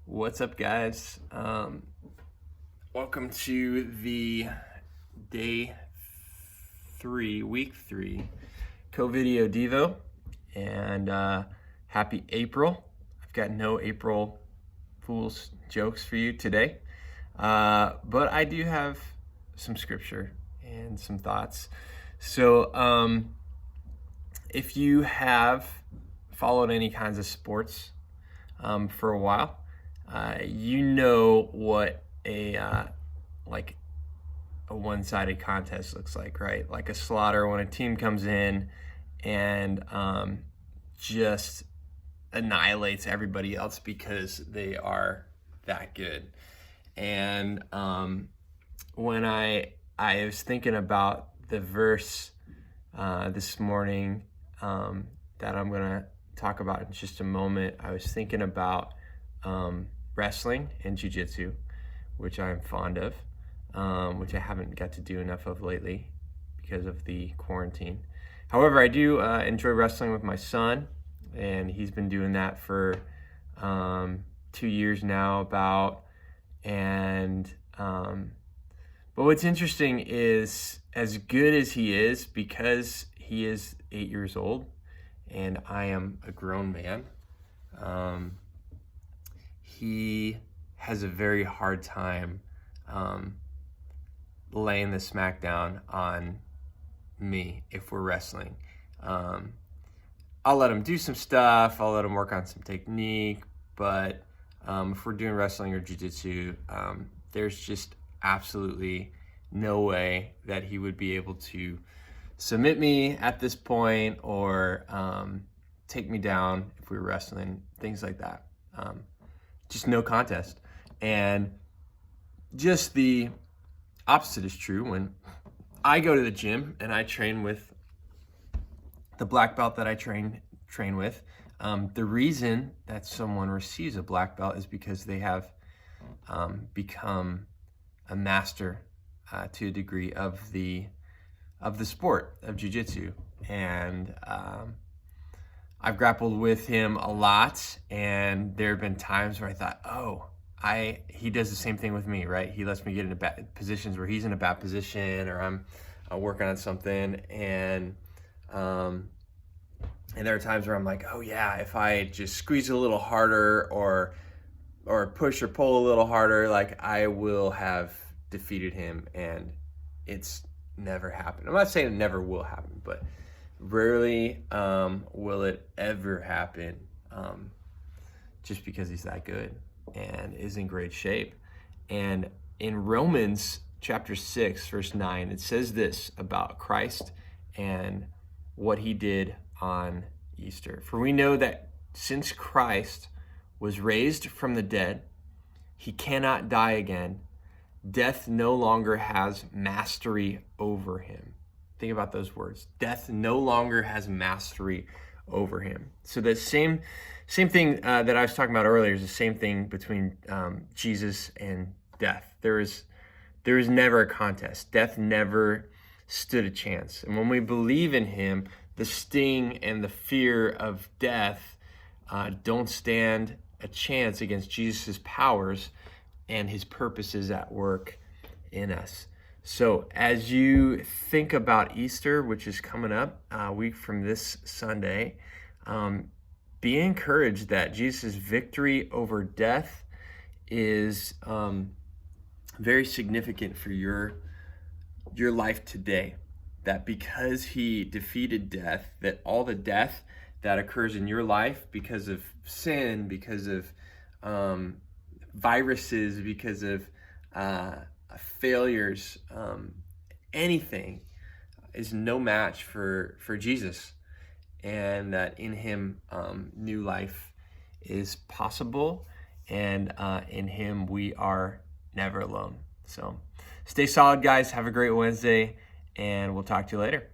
What's up, guys? Welcome to the week three, Covideo Devo, and happy April. I've got no April Fool's jokes for you today, but I do have some scripture and some thoughts. So, if you have followed any kinds of sports for a while, you know what a one-sided contest looks like, right? Like a slaughter when a team comes in and just annihilates everybody else because they are that good. And when I was thinking about the verse this morning that I'm gonna talk about in just a moment, I was thinking about wrestling and jiu-jitsu, which I'm fond of, which I haven't got to do enough of lately because of the quarantine. However, I do enjoy wrestling with my son, and he's been doing that for 2 years now about. And but what's interesting is, as good as he is, because he is 8 years old and I am a grown man, he has a very hard time laying the smackdown on me if we're wrestling. I'll let him do some stuff. I'll let him work on some technique. But if we're doing wrestling or jiu-jitsu, there's just absolutely no way that he would be able to submit me at this point or take me down if we were wrestling, things like that. Just no contest. And just the opposite is true when I go to the gym and I train with the black belt that I train with. The reason that someone receives a black belt is because they have become a master to a degree of the sport of jiu-jitsu. And I've grappled with him a lot, and there have been times where I thought, he does the same thing with me, right? He lets me get into bad positions where he's in a bad position, or I'm working on something, and there are times where I'm like, oh yeah, if I just squeeze a little harder or push or pull a little harder, like I will have defeated him, and it's never happened. I'm not saying it never will happen, but rarely will it ever happen, just because he's that good and is in great shape. And in Romans chapter 6, verse 9, it says this about Christ and what he did on Easter. For we know that since Christ was raised from the dead, he cannot die again. Death no longer has mastery over him. Think about those words. Death no longer has mastery over him. So the same thing that I was talking about earlier is the same thing between Jesus and death. There is never a contest. Death never stood a chance. And when we believe in him, the sting and the fear of death don't stand a chance against Jesus' powers and his purposes at work in us. So as you think about Easter, which is coming up a week from this Sunday, be encouraged that Jesus' victory over death is very significant for your life today. That because he defeated death, that all the death that occurs in your life because of sin, because of viruses, because of failures, anything is no match for Jesus, and that in him new life is possible, and in him we are never alone. So stay solid, guys. Have a great Wednesday, and we'll talk to you later.